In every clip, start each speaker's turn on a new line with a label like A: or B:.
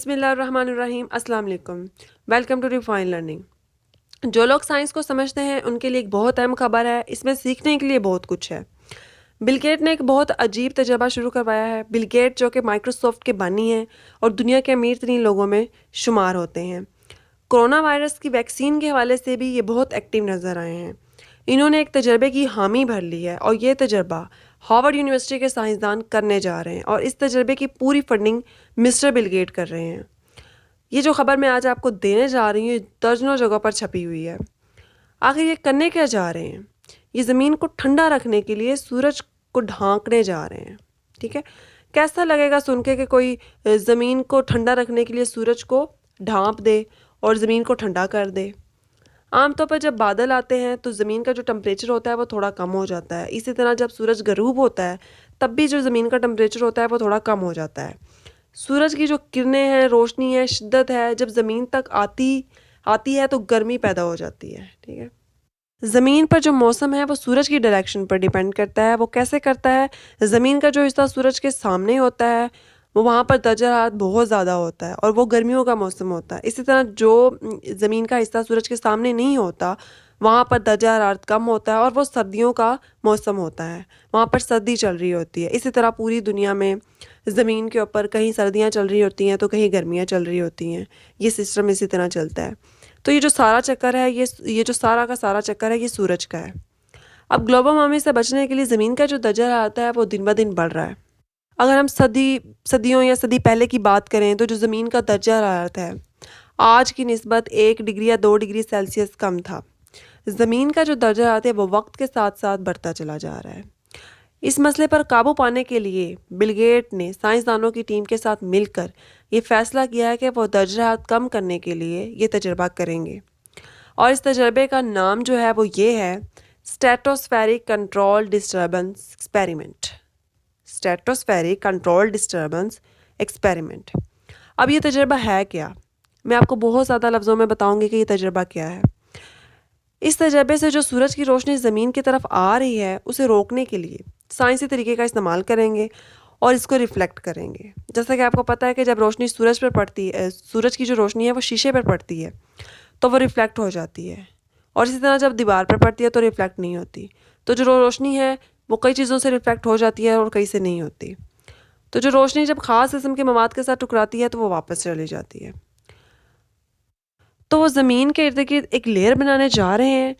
A: बिस्मिल्लाहिर्रहमानिर्रहीम अस्सलाम वालेकुम। Welcome to refine learning. जो लोग साइंस को समझते हैं उनके लिए एक बहुत अहम खबर है। इसमें सीखने के लिए बहुत कुछ है। बिल गेट ने एक बहुत अजीब तजर्बा शुरू करवाया है। बिल गेट जो कि माइक्रोसॉफ्ट के बानी हैं और दुनिया के अमीर तरीन लोगों में शुमार होते हैं। कोरोना वायरस की वैक्सीन के हवाले से भी ये बहुत एक्टिव नज़र आए हैं। इन्होंने एक तजर्बे की हामी भर ली है और ये तजर्बा हार्वर्ड यूनिवर्सिटी के साइंसदान करने जा रहे हैं और इस तजर्बे की पूरी फंडिंग मिस्टर बिल गेट कर रहे हैं। ये जो खबर मैं आज आपको देने जा रही हूँ दर्जनों जगहों पर छपी हुई है। आखिर ये करने क्या जा रहे हैं? ये ज़मीन को ठंडा रखने के लिए सूरज को ढांकने जा रहे हैं। ठीक है, कैसा लगेगा सुन के कि कोई ज़मीन को ठंडा रखने के लिए सूरज को ढांप दे और ज़मीन को ठंडा कर दे। आमतौर पर जब बादल आते हैं तो ज़मीन का जो टेम्परेचर होता है वो थोड़ा कम हो जाता है। इसी तरह जब सूरज गरूब होता है तब भी जो ज़मीन का टेम्परेचर होता है वो थोड़ा कम हो जाता है। सूरज की जो किरणें हैं, रोशनी है, शिद्दत है, जब ज़मीन तक आती है तो गर्मी पैदा हो जाती है। ठीक है, ज़मीन पर जो मौसम है वो सूरज की डायरेक्शन पर डिपेंड करता है। वो कैसे करता है? ज़मीन का जो हिस्सा सूरज के सामने होता है वो वहाँ पर दर्जा हरारत बहुत ज़्यादा होता है और वो गर्मियों का मौसम होता है। इसी तरह जो ज़मीन का हिस्सा सूरज के सामने नहीं होता वहाँ पर दर्जा हरारत कम होता है और वो सर्दियों का मौसम होता है, वहाँ पर सर्दी चल रही होती है। इसी तरह पूरी दुनिया में ज़मीन के ऊपर कहीं सर्दियाँ चल रही होती हैं तो कहीं गर्मियाँ चल रही होती हैं। ये सिस्टम इसी तरह चलता है। तो ये जो सारा चक्कर है ये जो सारा का सारा चक्कर है ये सूरज का है। अब ग्लोबल वार्मिंग से बचने के लिए ज़मीन का जो दर्जा हरारत है वो दिन ब दिन बढ़ रहा है। अगर हम सदियों या सदी पहले की बात करें तो जो ज़मीन का दर्जा हरारत है आज की निस्बत 1 डिग्री या 2 डिग्री सेल्सियस कम था। ज़मीन का जो दर्जा हरारत है वो वक्त के साथ साथ बढ़ता चला जा रहा है। इस मसले पर काबू पाने के लिए बिल गेट ने साइंसदानों की टीम के साथ मिलकर ये फैसला किया है कि वो दर्जा हरारत कम करने के लिए ये तजर्बा करेंगे और इस तजर्बे का नाम जो है वो ये है stratospheric control disturbance experiment. Stratospheric control disturbance experiment. अब ये तजर्बा है क्या? मैं आपको बहुत ज़्यादा लफ्ज़ों में बताऊंगी कि ये तजर्बा क्या है। इस तजर्बे से जो सूरज की रोशनी ज़मीन की तरफ आ रही है उसे रोकने के लिए साइंसी तरीके का इस्तेमाल करेंगे और इसको रिफ्लेक्ट करेंगे। जैसा कि आपको पता है कि जब रोशनी सूरज पर पड़ती है, सूरज की जो रोशनी है वो शीशे पर पड़ती है तो वो रिफ्लेक्ट हो जाती है और इसी तरह जब दीवार पर पड़ती है तो रिफ्लेक्ट नहीं होती। तो जो रोशनी है वो कई चीज़ों से रिफ्लेक्ट हो जाती है और कई से नहीं होती। तो जो रोशनी जब ख़ास किस्म के मवाद के साथ टकराती है तो वो वापस चली जाती है। तो वो ज़मीन के इर्द गिर्द एक लेयर बनाने जा रहे हैं।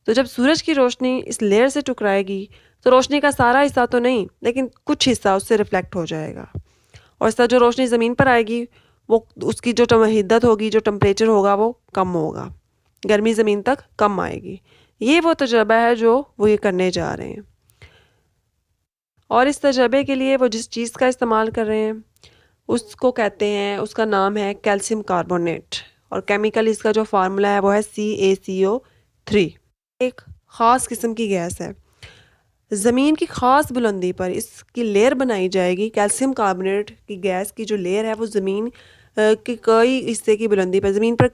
A: तो जब सूरज की रोशनी इस लेयर से टकराएगी तो रोशनी का सारा हिस्सा तो नहीं लेकिन कुछ हिस्सा उससे रिफ्लेक्ट हो जाएगा और इस तरह जो रोशनी ज़मीन पर आएगी वो उसकी जो हिद्दत होगी, जो टेम्परेचर होगा वो कम होगा, गर्मी ज़मीन तक कम आएगी। ये वो तजर्बा है जो वो ये करने जा रहे हैं और इस तजर्बे के लिए वो जिस चीज़ का इस्तेमाल कर रहे हैं उसको कहते हैं, उसका नाम है कैल्शियम कार्बोनेट और केमिकल इसका जो फार्मूला है वो है CaCO3। एक ख़ास किस्म की गैस है। ज़मीन की ख़ास बुलंदी पर इसकी लेयर बनाई जाएगी। कैल्शियम कार्बोनेट की गैस की जो लेयर है वो ज़मीन के कई हिस्से की बुलंदी पर, ज़मीन पर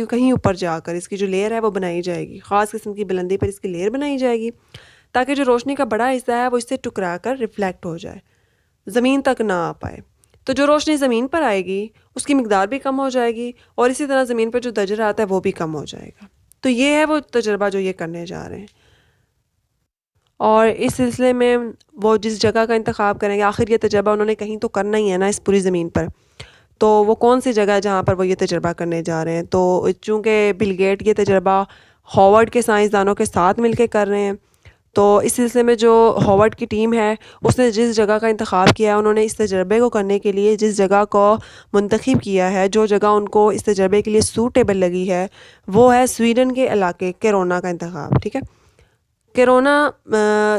A: कहीं ऊपर जाकर इसकी जो लेयर है वो बनाई जाएगी। ख़ास किस्म की बुलंदी पर इसकी लेयर बनाई जाएगी ताकि जो रोशनी का बड़ा हिस्सा है वो इससे टकरा कर रिफ्लेक्ट हो जाए, ज़मीन तक ना आ पाए। तो जो रोशनी ज़मीन पर आएगी उसकी मिकदार भी कम हो जाएगी और इसी तरह ज़मीन पर जो दर्जा आता है वो भी कम हो जाएगा। तो ये है वो तजर्बा जो ये करने जा रहे हैं और इस सिलसिले में वो जिस जगह का इंतखाब करेंगे, आखिर ये तजर्बा उन्होंने कहीं तो करना ही है ना इस पूरी ज़मीन पर, तो वो कौन सी जगह है जहाँ पर वो ये तजर्बा करने जा रहे हैं। तो चूँकि बिल गेट ये तजर्बा हार्वर्ड के साइंसदानों के साथ मिलकर कर रहे हैं तो इस सिलसिले में जो हार्वर्ड की टीम है उसने जिस जगह का इंतखाब किया है, उन्होंने इस तजर्बे को करने के लिए जिस जगह को मुंतखब किया है, जो जगह उनको इस तजर्बे के लिए सूटेबल लगी है वो है स्वीडन के इलाके किरोना का इंतखाब। ठीक है, किरोना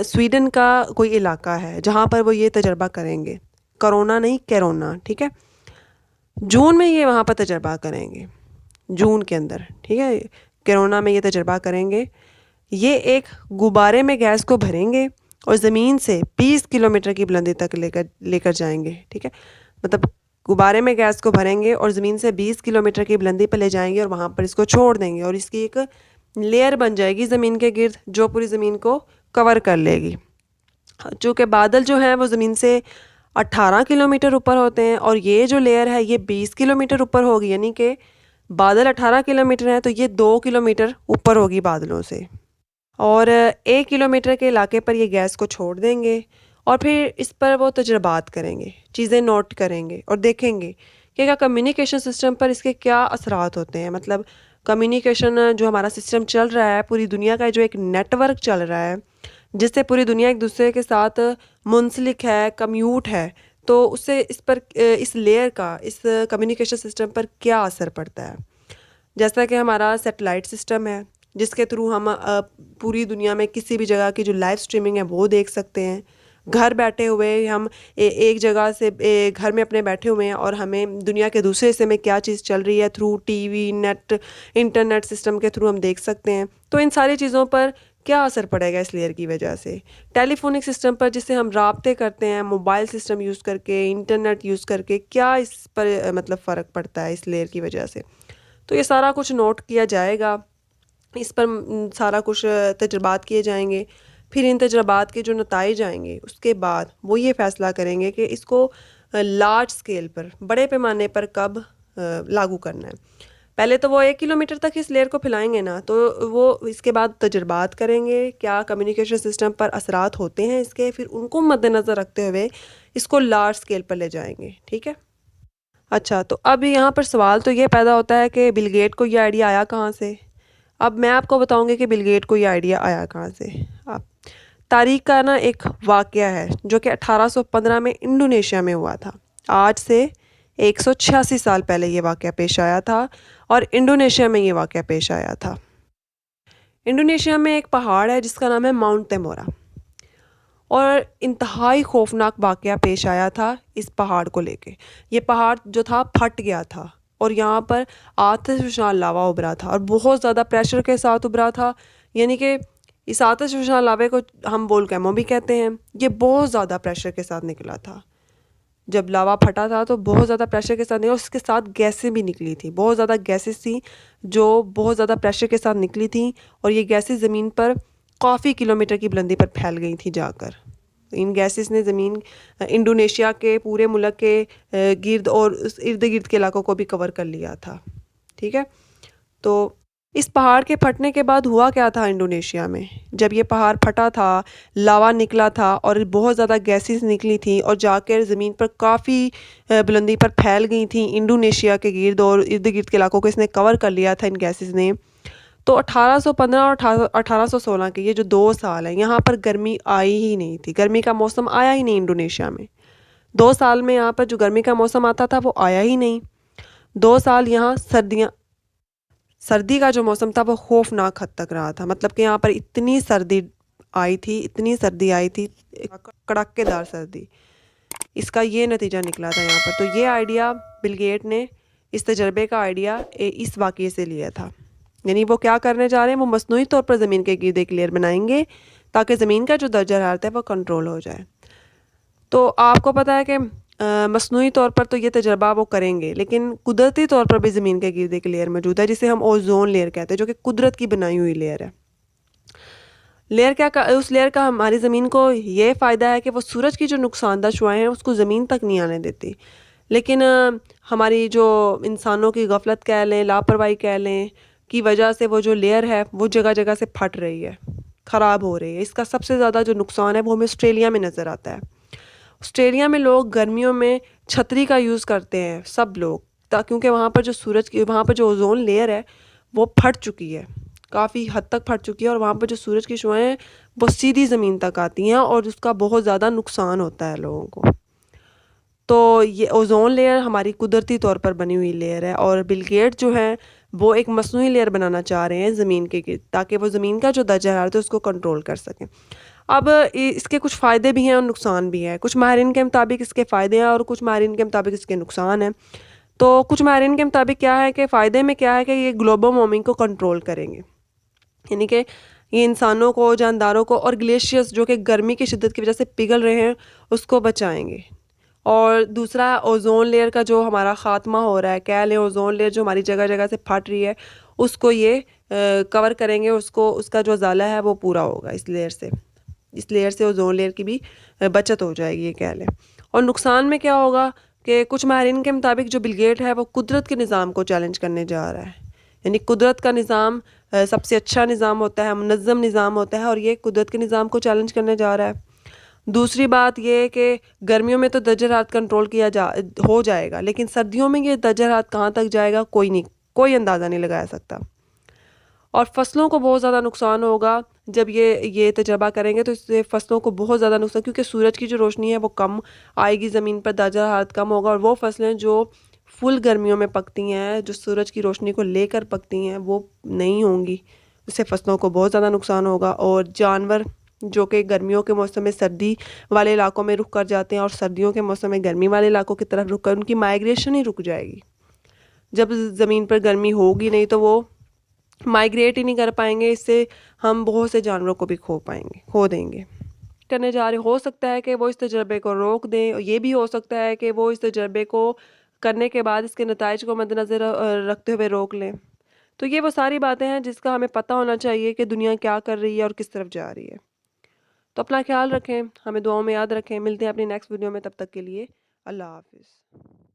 A: स्वीडन का कोई इलाका है जहाँ पर वो ये तजर्बा करेंगे। कोरोना नहीं, किरोना। ठीक है, जून में ये वहाँ पर तजर्बा करेंगे, जून के अंदर। ठीक है, किरोना में ये तजर्बा करेंगे। ये एक गुब्बारे में गैस को भरेंगे और ज़मीन से 20 किलोमीटर की बुलंदी तक लेकर जाएंगे। ठीक है, मतलब गुब्बारे में गैस को भरेंगे और ज़मीन से 20 किलोमीटर की बुलंदी पर ले जाएंगे और वहाँ पर इसको छोड़ देंगे और इसकी एक लेयर बन जाएगी ज़मीन के गिर्द जो पूरी ज़मीन को कवर कर लेगी। चूँकि बादल जो हैं वो ज़मीन से 18 किलोमीटर ऊपर होते हैं और ये जो लेयर है ये 20 किलोमीटर ऊपर होगी, यानी कि बादल 18 किलोमीटर हैं तो ये 2 किलोमीटर ऊपर होगी बादलों से। और 1 किलोमीटर के इलाके पर ये गैस को छोड़ देंगे और फिर इस पर वो तजर्बात करेंगे, चीज़ें नोट करेंगे और देखेंगे कि क्या कम्युनिकेशन सिस्टम पर इसके क्या असरात होते हैं। मतलब कम्युनिकेशन जो हमारा सिस्टम चल रहा है, पूरी दुनिया का जो एक नेटवर्क चल रहा है, जिससे पूरी दुनिया एक दूसरे के साथ मुंसलिक है, कम्यूट है, तो उससे इस पर इस लेयर का इस कम्युनिकेशन सिस्टम पर क्या असर पड़ता है। जैसा कि हमारा सैटेलाइट सिस्टम है, जिसके थ्रू हम पूरी दुनिया में किसी भी जगह की जो लाइव स्ट्रीमिंग है वो देख सकते हैं। घर बैठे हुए हम एक जगह से घर में अपने बैठे हुए हैं और हमें दुनिया के दूसरे हिस्से में क्या चीज़ चल रही है through TV, net, internet system के थ्रू हम देख सकते हैं। तो इन सारी चीज़ों पर क्या असर पड़ेगा इस लेयर की वजह से। टेलीफोनिक सिस्टम पर जिससे हम राब्ते करते हैं मोबाइल सिस्टम यूज़ करके, इंटरनेट यूज़ करके, क्या इस पर मतलब फ़र्क पड़ता है इस लेयर की वजह से। तो ये सारा कुछ नोट किया जाएगा, इस पर सारा कुछ तजर्बात किए जाएंगे। फिर इन तजर्बात के जो नताइज आएंगे उसके बाद वो ये फ़ैसला करेंगे कि इसको लार्ज स्केल पर, बड़े पैमाने पर कब लागू करना है। पहले तो वो 1 किलोमीटर तक इस लेयर को फैलाएंगे ना, तो वो इसके बाद तजर्बात करेंगे क्या कम्युनिकेशन सिस्टम पर असरात होते हैं इसके, फिर उनको मद्देनज़र रखते हुए इसको लार्ज स्केल पर ले जाएंगे। ठीक है। अच्छा, तो अब यहाँ पर सवाल तो ये पैदा होता है कि बिल गेट को ये आइडिया आया कहाँ से। अब मैं आपको बताऊंगी कि बिल गेट को ये आइडिया आया कहाँ से। अब तारीख का ना एक वाक़या है जो कि 1815 में इंडोनेशिया में हुआ था। आज से 186 साल पहले ये वाक़या पेश आया था और इंडोनेशिया में ये वाक़या पेश आया था। इंडोनेशिया में एक पहाड़ है जिसका नाम है माउंट तेमोरा और इंतहाई खौफनाक वाक़या पेश आया था इस पहाड़ को लेके। ये पहाड़ जो था फट गया था और यहाँ पर आतिशफ़शान लावा उभरा था और बहुत ज़्यादा प्रेशर के साथ उभरा था, यानी कि इस आतिशफ़शान लावे को हम वोल्केनो भी कहते हैं। ये बहुत ज़्यादा प्रेशर के साथ निकला था। जब लावा फटा था तो बहुत ज़्यादा प्रेशर के साथ निकला, उसके साथ गैसें भी निकली थी, बहुत ज़्यादा गैसेस थी जो बहुत ज़्यादा प्रेशर के साथ निकली थी और ये गैसें ज़मीन पर काफ़ी किलोमीटर की बुलंदी पर फैल गई थी जाकर। इन गैसेस ने ज़मीन इंडोनेशिया के पूरे मुल्क के गिर्द और उस इर्द गिर्द के इलाकों को भी कवर कर लिया था। ठीक है। तो इस पहाड़ के फटने के बाद हुआ क्या था इंडोनेशिया में। जब ये पहाड़ फटा था, लावा निकला था और बहुत ज़्यादा गैसेस निकली थी और जाकर ज़मीन पर काफ़ी बुलंदी पर फैल गई थी इंडोनेशिया के गिर्द और इर्द गिर्द के इलाकों को इसने कवर कर लिया था इन गैसेस ने। तो 1815 और 1816 के ये जो 2 साल हैं यहाँ पर गर्मी आई ही नहीं थी, गर्मी का मौसम आया ही नहीं इंडोनेशिया में। 2 साल में यहाँ पर जो गर्मी का मौसम आता था वो आया ही नहीं। 2 साल यहाँ सर्दी का जो मौसम था वो खौफनाक हद तक रहा था। मतलब कि यहाँ पर इतनी सर्दी आई थी, इतनी सर्दी आई थी, कड़ाकेदार सर्दी। इसका ये नतीजा निकला था यहाँ पर। तो ये आइडिया बिल गेट ने, इस तजर्बे का आइडिया इस वाक़ये से लिया था। यानी वो क्या करने जा रहे हैं, वो मसनूई तौर पर ज़मीन के गिर्द एक लेयर बनाएंगे ताकि ज़मीन का जो दर्जा हरारत है वो कंट्रोल हो जाए। तो आपको पता है कि मसनूई तौर पर तो ये तजर्बा वो करेंगे, लेकिन कुदरती तौर पर भी ज़मीन के गिर्द एक लेयर मौजूद है जिसे हम ओजोन लेयर कहते हैं, जो कि कुदरत की बनाई हुई लेयर है। उस लेयर का हमारी ज़मीन को ये फ़ायदा है कि वो सूरज की जो नुकसानदा शुआएँ हैं उसको ज़मीन तक नहीं आने देती। लेकिन हमारी जो इंसानों की गफलत कह लें, लापरवाही कह लें, की वजह से वो जो लेयर है वो जगह जगह से फट रही है, ख़राब हो रही है। इसका सबसे ज़्यादा जो नुकसान है वो हमें ऑस्ट्रेलिया में नज़र आता है। ऑस्ट्रेलिया में लोग गर्मियों में छतरी का यूज़ करते हैं सब लोग, क्योंकि वहाँ पर जो ओजोन लेयर है वो फट चुकी है, काफ़ी हद तक फट चुकी है और वहाँ पर जो सूरज की शुआएँ हैं वो सीधी ज़मीन तक आती हैं और उसका बहुत ज़्यादा नुकसान होता है लोगों को। तो ये ओजोन लेयर हमारी कुदरती तौर पर बनी हुई लेयर है और बिल गेट जो है वो एक मसनूई लेयर बनाना चाह रहे हैं ज़मीन के गिर्द, ताकि वो ज़मीन का जो दर्जा हरारत है उसको कंट्रोल कर सकें। अब इसके कुछ फ़ायदे भी हैं और नुकसान भी हैं। कुछ माहिरीन के मुताबिक इसके फ़ायदे हैं और कुछ माहिरीन के मुताबिक इसके नुकसान हैं। तो कुछ माहिरीन के मुताबिक क्या है कि फ़ायदे में क्या है कि ये ग्लोबल वार्मिंग को कंट्रोल करेंगे, यानी कि ये इंसानों को, जानदारों को और ग्लेशियर्स जो कि गर्मी की शिद्दत की वजह से पिघल रहे हैं उसको बचाएंगे। और दूसरा, ओजोन लेयर का जो हमारा ख़ात्मा हो रहा है, कह लें ओजोन लेयर जो हमारी जगह जगह से फट रही है उसको ये कवर करेंगे, उसका जो उजाला है वो पूरा होगा इस लेयर से। इस लेयर से ओजोन लेयर की भी बचत हो जाएगी ये कह लें। और नुकसान में क्या होगा कि कुछ माहिरीन के मुताबिक जो बिल गेट है वो कुदरत के निज़ाम को चैलेंज करने जा रहा है। यानी कुदरत का निज़ाम सबसे अच्छा निज़ाम होता है, मुनज़्ज़म निज़ाम होता है, और ये कुदरत के निज़ाम को चैलेंज करने जा रहा है। दूसरी बात ये कि गर्मियों में तो दर्जा हरारत कंट्रोल किया हो जाएगा, लेकिन सर्दियों में ये दर्जा हरारत कहाँ तक जाएगा कोई अंदाज़ा नहीं लगाया सकता। और फसलों को बहुत ज़्यादा नुकसान होगा जब ये तजर्बा करेंगे, तो इससे फसलों को बहुत ज़्यादा नुकसान, क्योंकि सूरज की जो रोशनी है वो कम आएगी ज़मीन पर, दर्जा हरारत कम होगा, और वो फसलें जो फुल गर्मियों में पकती हैं, जो सूरज की रोशनी को लेकर पकती हैं, वो नहीं होंगी। इससे फसलों को बहुत ज़्यादा नुकसान होगा। और जानवर जो कि गर्मियों के मौसम में सर्दी वाले इलाकों में रुक कर जाते हैं और सर्दियों के मौसम में गर्मी वाले इलाकों की तरफ रुक कर, उनकी माइग्रेशन ही रुक जाएगी। जब ज़मीन पर गर्मी होगी नहीं तो वो माइग्रेट ही नहीं कर पाएंगे। इससे हम बहुत से जानवरों को भी खो देंगे। करने जा रहे, हो सकता है कि वो इस तजर्बे को रोक दें, और ये भी हो सकता है कि वो इस तजर्बे को करने के बाद इसके नताइज को मद्देनज़र रखते हुए रोक लें। तो ये वो सारी बातें हैं जिसका हमें पता होना चाहिए कि दुनिया क्या कर रही है और किस तरफ जा रही है। तो अपना ख्याल रखें, हमें दुआओं में याद रखें। मिलते हैं अपनी नेक्स्ट वीडियो में, तब तक के लिए अल्लाह हाफ़िज़।